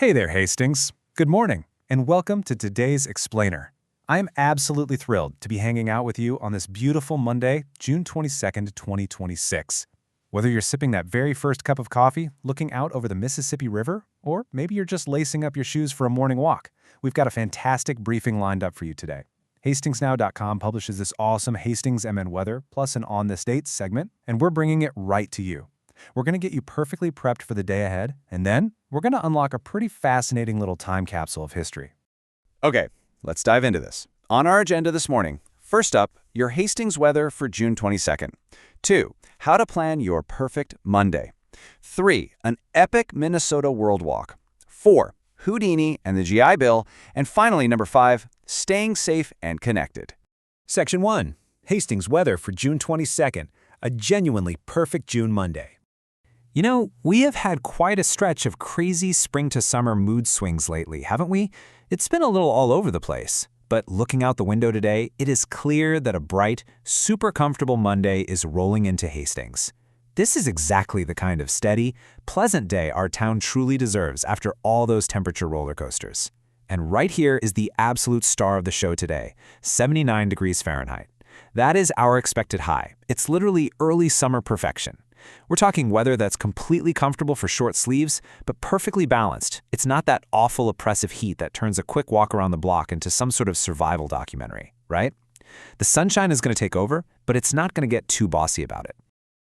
Hey there, Hastings. Good morning, and welcome to today's Explainer. I am absolutely thrilled to be hanging out with you on this beautiful Monday, June 22nd, 2026. Whether you're sipping that very first cup of coffee, looking out over the Mississippi River, or maybe you're just lacing up your shoes for a morning walk, we've got a fantastic briefing lined up for you today. HastingsNow.com publishes this awesome Hastings MN weather plus an On This Date segment, and we're bringing it right to you. We're going to get you perfectly prepped for the day ahead, and then we're going to unlock a pretty fascinating little time capsule of history. Okay, let's dive into this. On our agenda this morning, first up, your Hastings weather for June 22nd. 2. How to plan your perfect Monday. 3. An epic Minnesota world walk. 4. Houdini and the GI Bill. And finally, number 5, staying safe and connected. Section 1. Hastings weather for June 22nd, a genuinely perfect June Monday. You know, we have had quite a stretch of crazy spring to summer mood swings lately, haven't we? It's been a little all over the place. But looking out the window today, it is clear that a bright, super comfortable Monday is rolling into Hastings. This is exactly the kind of steady, pleasant day our town truly deserves after all those temperature roller coasters. And right here is the absolute star of the show today, 79 degrees Fahrenheit. That is our expected high. It's literally early summer perfection. We're talking weather that's completely comfortable for short sleeves, but perfectly balanced. It's not that awful oppressive heat that turns a quick walk around the block into some sort of survival documentary, right? The sunshine is going to take over, but it's not going to get too bossy about it.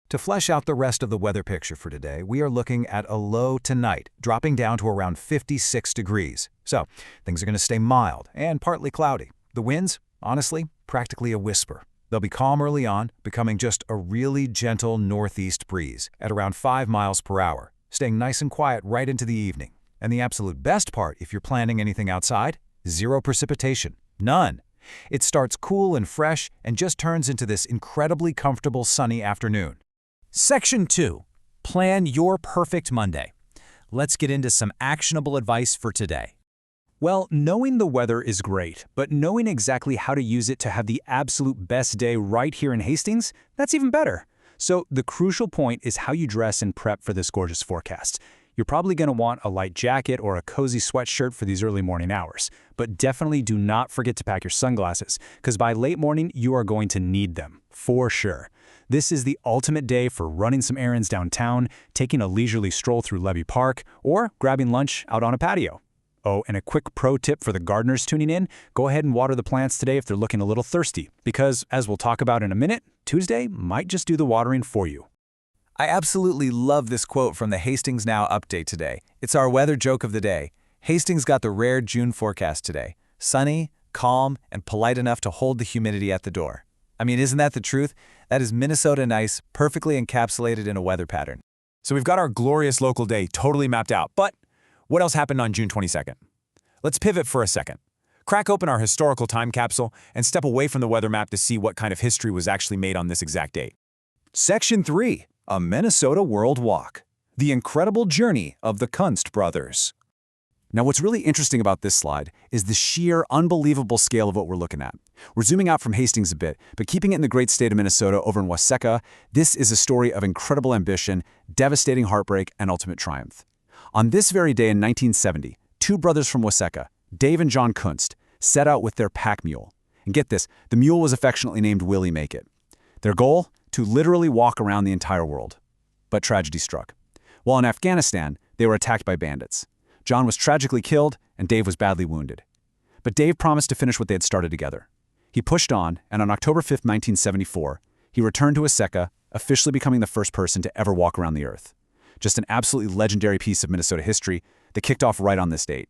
To flesh out the rest of the weather picture for today, we are looking at a low tonight, dropping down to around 56 degrees. So, things are going to stay mild and partly cloudy. The winds, honestly, practically a whisper. They'll be calm early on, becoming just a really gentle northeast breeze at around 5 miles per hour, staying nice and quiet right into the evening. And the absolute best part, if you're planning anything outside, 0 precipitation. None. It starts cool and fresh and just turns into this incredibly comfortable sunny afternoon. Section 2. Plan your perfect Monday. Let's get into some actionable advice for today. Well, knowing the weather is great, but knowing exactly how to use it to have the absolute best day right here in Hastings, that's even better. So the crucial point is how you dress and prep for this gorgeous forecast. You're probably going to want a light jacket or a cozy sweatshirt for these early morning hours, but definitely do not forget to pack your sunglasses, because by late morning, you are going to need them, for sure. This is the ultimate day for running some errands downtown, taking a leisurely stroll through Levee Park, or grabbing lunch out on a patio. Oh, and a quick pro tip for the gardeners tuning in, go ahead and water the plants today if they're looking a little thirsty, because, as we'll talk about in a minute, Tuesday might just do the watering for you. I absolutely love this quote from the Hastings Now update today. It's our weather joke of the day. Hastings got the rare June forecast today. Sunny, calm, and polite enough to hold the humidity at the door. I mean, isn't that the truth? That is Minnesota nice, perfectly encapsulated in a weather pattern. So we've got our glorious local day totally mapped out, but what else happened on June 22nd? Let's pivot for a second. Crack open our historical time capsule and step away from the weather map to see what kind of history was actually made on this exact date. Section 3. A Minnesota World Walk. The incredible journey of the Kunst brothers. Now, what's really interesting about this slide is the sheer, unbelievable scale of what we're looking at. We're zooming out from Hastings a bit, but keeping it in the great state of Minnesota over in Waseca, this is a story of incredible ambition, devastating heartbreak, and ultimate triumph. On this very day in 1970, 2 brothers from Waseca, Dave and John Kunst, set out with their pack mule. And get this, the mule was affectionately named Willie Make It. Their goal? To literally walk around the entire world. But tragedy struck. While in Afghanistan, they were attacked by bandits. John was tragically killed, and Dave was badly wounded. But Dave promised to finish what they had started together. He pushed on, and on October 5, 1974, he returned to Waseca, officially becoming the first person to ever walk around the earth. Just an absolutely legendary piece of Minnesota history that kicked off right on this date.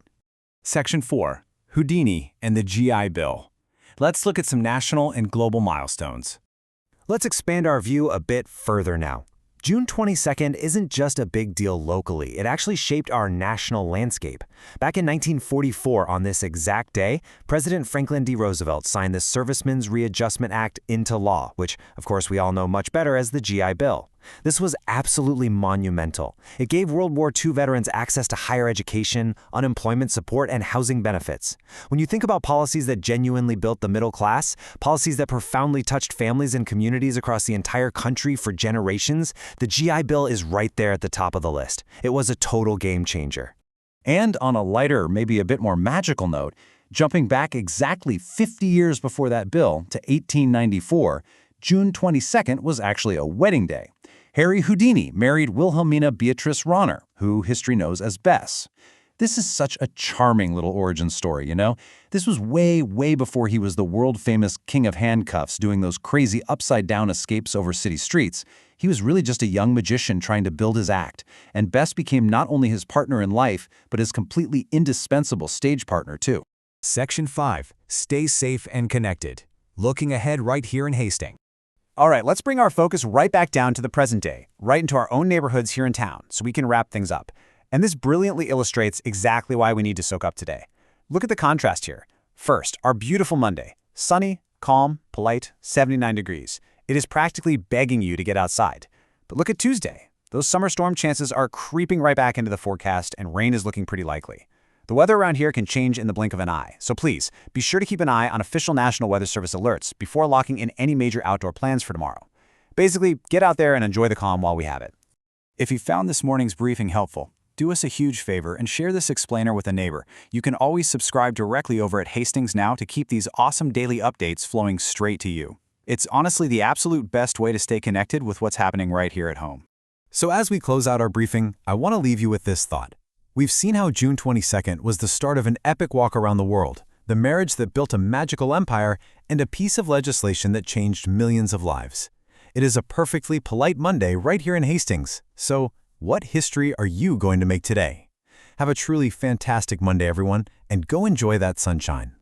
Section 4. Houdini and the GI Bill. Let's look at some national and global milestones. Let's expand our view a bit further now. June 22nd isn't just a big deal locally, it actually shaped our national landscape. Back in 1944, on this exact day, President Franklin D. Roosevelt signed the Servicemen's Readjustment Act into law, which, of course, we all know much better as the GI Bill. This was absolutely monumental. It gave World War II veterans access to higher education, unemployment support, and housing benefits. When you think about policies that genuinely built the middle class, policies that profoundly touched families and communities across the entire country for generations, the GI Bill is right there at the top of the list. It was a total game changer. And on a lighter, maybe a bit more magical note, jumping back exactly 50 years before that bill to 1894, June 22nd was actually a wedding day. Harry Houdini married Wilhelmina Beatrice Ronner, who history knows as Bess. This is such a charming little origin story, you know? This was way, way before he was the world-famous king of handcuffs doing those crazy upside-down escapes over city streets. He was really just a young magician trying to build his act, and Bess became not only his partner in life, but his completely indispensable stage partner, too. Section 5. Stay safe and connected. Looking ahead right here in Hastings. All right, let's bring our focus right back down to the present day, right into our own neighborhoods here in town, so we can wrap things up. And this brilliantly illustrates exactly why we need to soak up today. Look at the contrast here. First, our beautiful Monday. Sunny, calm, polite, 79 degrees. It is practically begging you to get outside. But look at Tuesday. Those summer storm chances are creeping right back into the forecast, and rain is looking pretty likely. The weather around here can change in the blink of an eye, so please, be sure to keep an eye on official National Weather Service alerts before locking in any major outdoor plans for tomorrow. Basically, get out there and enjoy the calm while we have it. If you found this morning's briefing helpful, do us a huge favor and share this explainer with a neighbor. You can always subscribe directly over at Hastings Now to keep these awesome daily updates flowing straight to you. It's honestly the absolute best way to stay connected with what's happening right here at home. So as we close out our briefing, I want to leave you with this thought. We've seen how June 22nd was the start of an epic walk around the world, the marriage that built a magical empire, and a piece of legislation that changed millions of lives. It is a perfectly polite Monday right here in Hastings. So, what history are you going to make today? Have a truly fantastic Monday, everyone, and go enjoy that sunshine.